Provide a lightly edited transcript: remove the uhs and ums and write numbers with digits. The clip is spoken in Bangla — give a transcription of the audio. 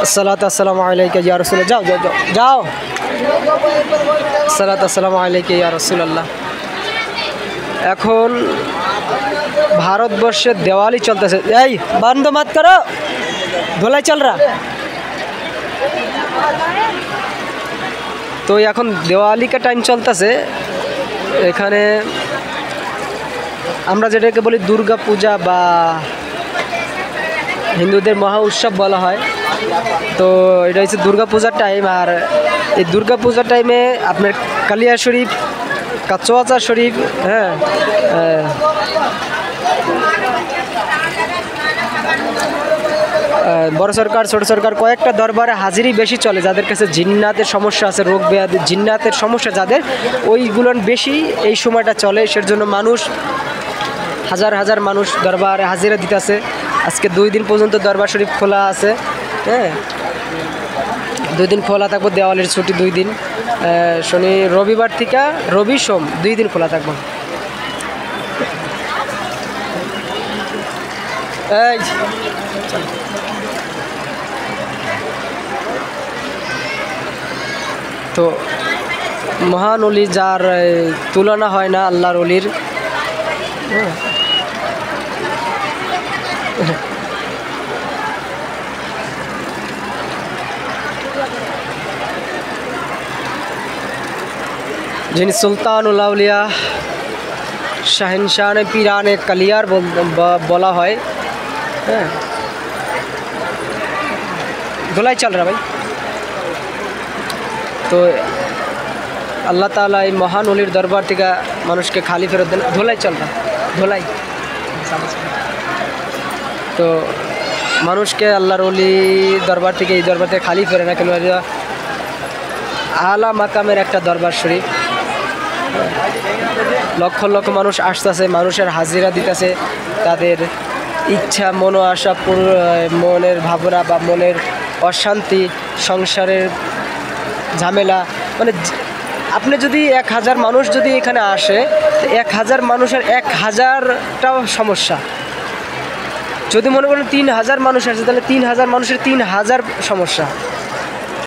अस्सलातु अस्सलामु अलैका या रसूल, जाओ जाओ जाओ जाओ। अस्सलातु अस्सलामु अलैका या रसूलल्लाह। এখন ভারতবর্ষে দিওয়ালি চলতেছে। এই বন্ধ মত করো, ধোলাই চল রা। তো এখন দিওয়ালি কা টাইম চলতেছে। এখানে আমরা যেটাকে বলি দুর্গা পূজা বা হিন্দুদের মহা উৎসব বলা হয়। তো এটা হচ্ছে দুর্গা পূজার টাইম। আর এই দুর্গা পূজার টাইমে আপনার কালিয়া শরীফ, কাচোয়াচা শরীফ, হ্যাঁ, বড় সরকার ছোট সরকার কয়েকটা দরবারে হাজিরি বেশি চলে। যাদের কাছে জিন্নাতের সমস্যা আছে, রোগ ব্যাধি জিন্নাতের সমস্যা যাদের, ওইগুলো বেশি এই সময়টা চলে। সের জন্য মানুষ হাজার হাজার মানুষ দরবারে হাজিরা দিতেছে। আজকে 2 দিন পর্যন্ত দরবার শরীফ খোলা আছে। হ্যাঁ, 2 দিন খোলা থাকবো। দেওয়ালির ছুটি 2 দিন, শনি রবিবার থেকে রবি সোম 2 দিন খোলা থাকবো। এই তো মহান অলি যার তুলনা হয় না, আল্লাহর অলির। যিনি সুলতানুল আউলিয়া শাহিনশানে পীরানে কালিয়ার বলা হয়। হ্যাঁ, ধোলাই চল রা ভাই। তো আল্লাহ তাআলা এই মহান অলির দরবার থেকে মানুষকে খালি ফেরত দেন। ধোলাই চল রা, ধোলাই। তো মানুষকে আল্লাহর অলি দরবার থেকে এই দরবার থেকে খালি ফেরে না কেন, আলা মাকামের একটা দরবার শরীফ। লক্ষ লক্ষ মানুষ আসতেছে, মানুষের হাজিরা দিতেছে। তাদের ইচ্ছা, মনো আশা, মনের ভাবনা বা মনের অশান্তি, সংসারের ঝামেলা, মানে আপনি যদি 1000 মানুষ যদি এখানে আসে, 1000 মানুষের 1000টা সমস্যা। যদি মনে করেন 3000 মানুষ আসে, তাহলে 3000 মানুষের 3000 সমস্যা।